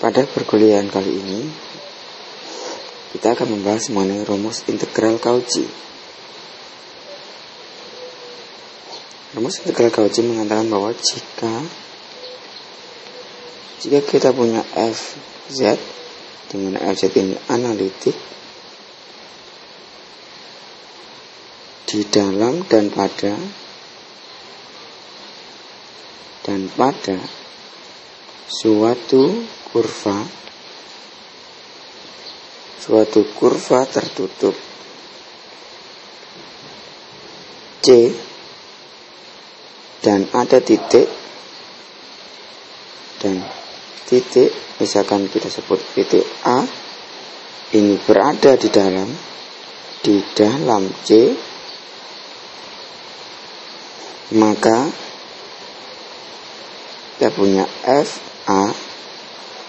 Pada perkuliahan kali ini kita akan membahas mengenai rumus integral Cauchy. Rumus integral Cauchy mengatakan bahwa jika kita punya fz, di mana fz ini analitik, di dalam dan pada suatu kurva tertutup C dan ada titik, misalkan kita sebut titik A ini berada di dalam C, maka kita punya FA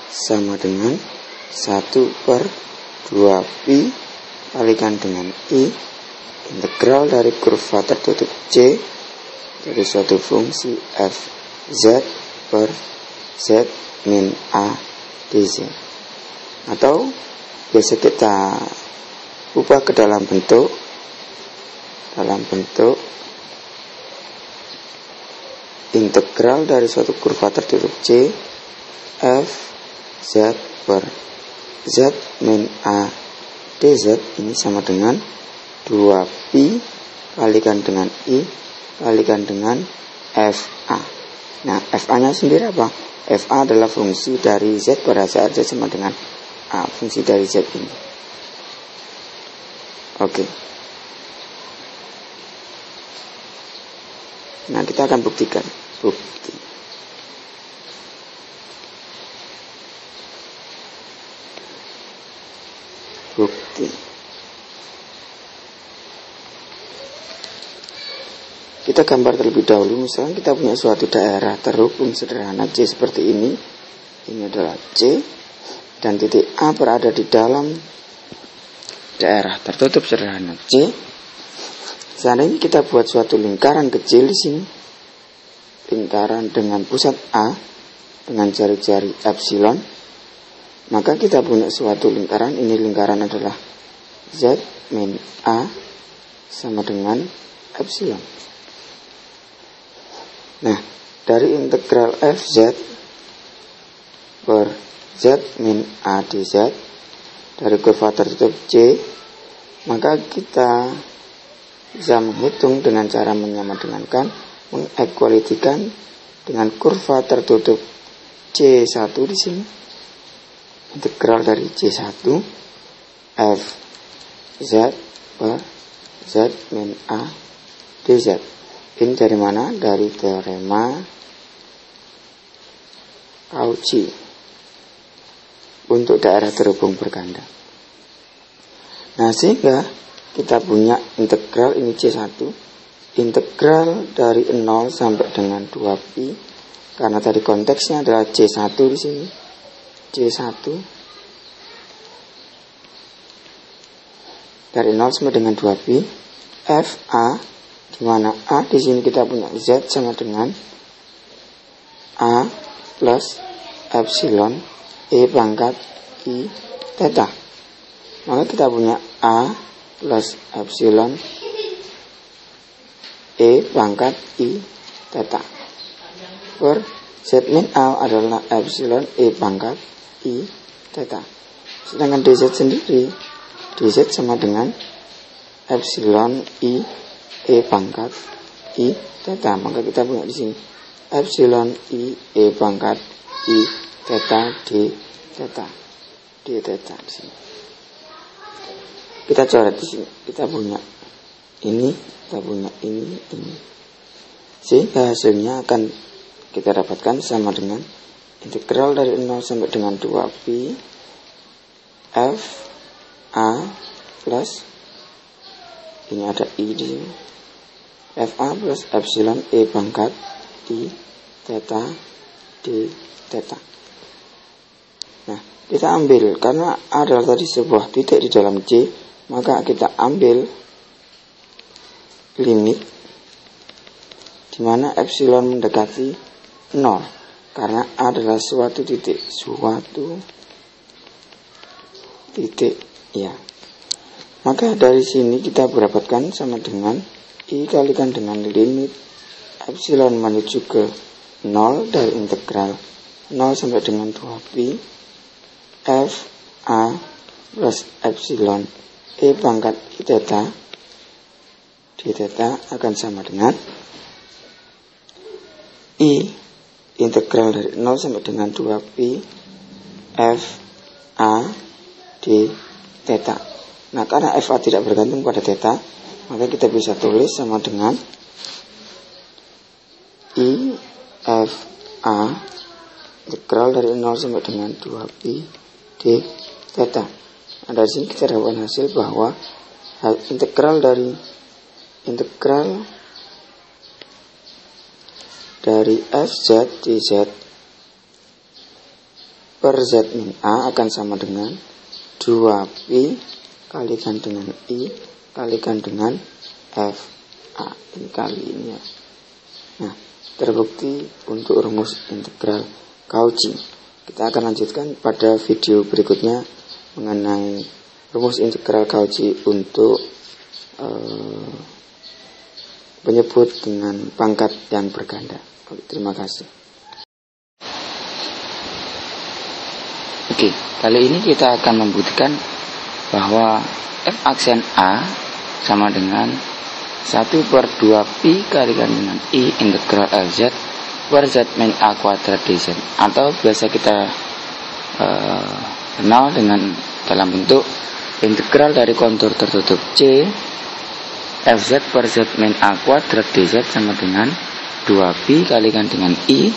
sama dengan 1/2pi kalikan dengan I integral dari kurva tertutup C dari suatu fungsi fz per z min A dz, atau biasa kita ubah ke dalam bentuk integral dari suatu kurva tertutup C f z per z min A dz ini sama dengan 2pi kalikan dengan I kalikan dengan FA. Nah, FA nya sendiri apa? FA adalah fungsi dari Z pada saat Z sama dengan A, fungsi dari Z ini. Oke. Nah, kita akan buktikan. Bukti. Kita gambar terlebih dahulu. Misalnya kita punya suatu daerah terhubung sederhana C seperti ini. Ini adalah C dan titik A berada di dalam daerah tertutup sederhana C. Seandainya kita buat suatu lingkaran kecil di sini, lingkaran dengan pusat A dengan jari-jari epsilon, maka kita punya suatu lingkaran. Ini lingkaran adalah Z min A sama dengan epsilon. Nah, dari integral fz per z min A dz dari kurva tertutup C, maka kita bisa menghitung dengan cara menyamadengankan, mengequalitikan dengan kurva tertutup C1 di sini. Integral dari C1 f z per z min A dz. Ini dari mana? Dari teorema Cauchy untuk daerah terhubung berganda. Nah, sehingga kita punya integral ini C1, integral dari 0 sampai dengan 2pi, karena tadi konteksnya adalah C1 di sini. C1 dari 0 sampai dengan 2pi FA, di mana A di sini kita punya Z sama dengan A plus epsilon E pangkat I theta. Maka kita punya A plus epsilon E pangkat I theta per Z min A adalah epsilon E pangkat I theta. Sedangkan dz sendiri, dz sama dengan epsilon I E pangkat I theta. Maka kita punya di sini epsilon I E pangkat I theta d theta di sini. Kita coret di sini. Kita punya ini, sehingga hasilnya akan kita dapatkan sama dengan integral dari 0 sampai dengan 2pi f a plus ini ada I di sini. FA plus epsilon E pangkat I theta d theta. Nah, kita ambil, karena A adalah tadi sebuah titik di dalam C, maka kita ambil limit di mana epsilon mendekati 0. karena A adalah suatu titik ya. Maka dari sini kita mendapatkan sama dengan I kalikan dengan limit epsilon menuju ke 0 dari integral 0 sampai dengan 2pi f a plus epsilon e pangkat I theta d theta akan sama dengan I integral dari 0 sampai dengan 2pi f a d theta. Nah, karena f a tidak bergantung pada theta, maka kita bisa tulis sama dengan I f a integral dari 0 sampai dengan 2pi d theta. Nah, dari sini kita dapatkan hasil bahwa integral dari fz dz per z min a akan sama dengan 2pi kalikan dengan I kalikan dengan f a. Ini kali ini ya. Nah, terbukti untuk rumus integral Cauchy. Kita akan lanjutkan pada video berikutnya mengenai rumus integral Cauchy untuk penyebut dengan pangkat yang berganda. Oke, terima kasih. Oke, kali ini kita akan membuktikan bahwa f aksen A sama dengan 1/2pi kalikan dengan I integral Lz per z min A kuadrat dz, atau biasa kita kenal dengan dalam bentuk integral dari kontur tertutup C fz per z min A kuadrat dz sama dengan 2pi kalikan dengan I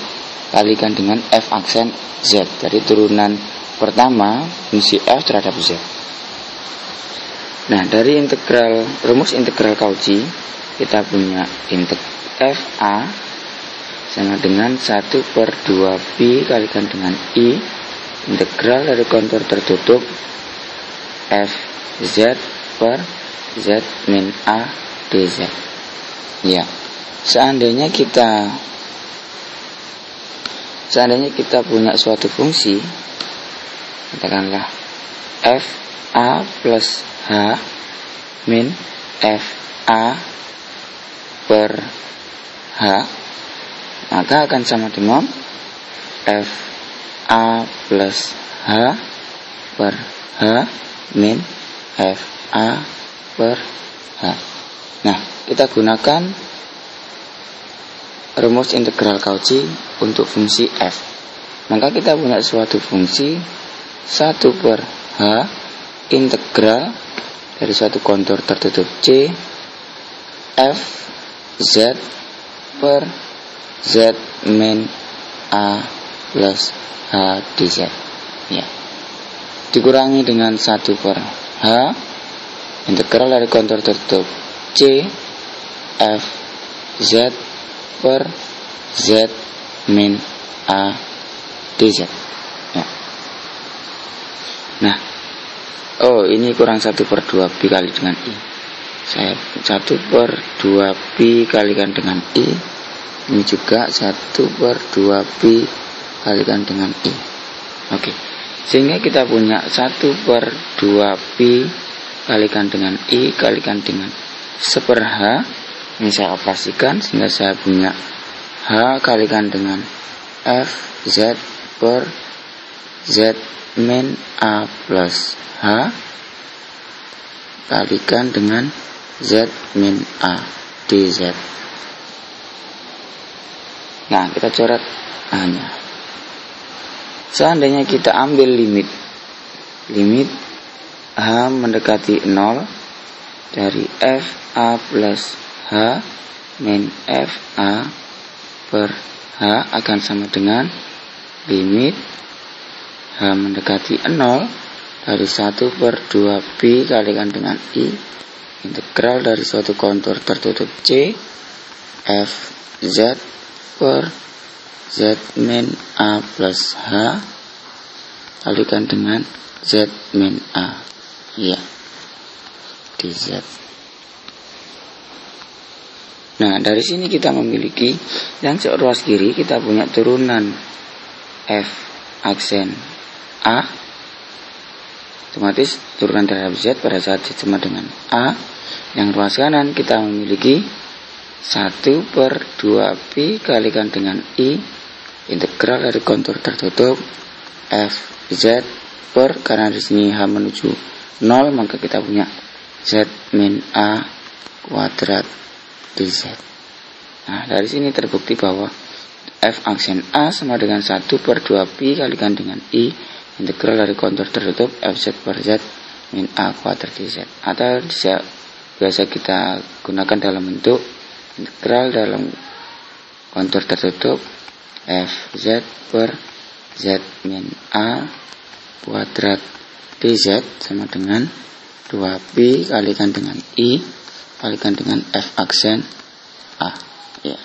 kalikan dengan f aksen z, dari turunan pertama fungsi f terhadap z. Nah, dari rumus integral Cauchy kita punya f a sama dengan 1/2pi kalikan dengan I integral dari kontur tertutup f z per z min a dz. Ya, seandainya kita punya suatu fungsi, katakanlah f a plus h min f a per h, maka akan sama dengan f a plus h per h min f a per h. Nah, kita gunakan rumus integral Cauchy untuk fungsi f. Maka kita punya suatu fungsi 1/h integral dari suatu kontur tertutup C f z per z min a plus h dz, ya, dikurangi dengan 1/h integral dari kontur tertutup C f z per z min a dz. Ya. Nah, ini kurang 1/2pi kali dengan I. Saya 1/2pi kalikan dengan I. Ini juga 1/2pi kalikan dengan I. Oke. Sehingga kita punya 1/2pi kalikan dengan I kalikan dengan 1/h. Ini saya operasikan sehingga saya punya H kalikan dengan F Z per Z min A plus H kalikan dengan Z min A dz. Nah, kita coret A-nya. Seandainya kita ambil limit H mendekati 0 dari F A plus H min F A per H akan sama dengan limit H mendekati 0 dari 1/2pi kalikan dengan I integral dari suatu kontur tertutup C F Z per Z min A plus H kalikan dengan Z min A, ya, dz. Nah, dari sini kita memiliki yang seruas kiri kita punya turunan F aksen A, otomatis turunan terhadap Z pada saat Z sama dengan A. Yang ruas kanan kita memiliki 1/2pi kalikan dengan I, integral dari kontur tertutup F Z per, karena di sini H menuju 0 maka kita punya Z min A kuadrat dz. Nah, dari sini terbukti bahwa F aksen A sama dengan 1/2pi kalikan dengan I, integral dari kontur tertutup Fz per Z min A kuadrat dz. Atau biasa kita gunakan dalam bentuk integral dalam kontur tertutup Fz per Z min A kuadrat dz sama dengan 2pi kalikan dengan I kalikan dengan F aksen A. Ya.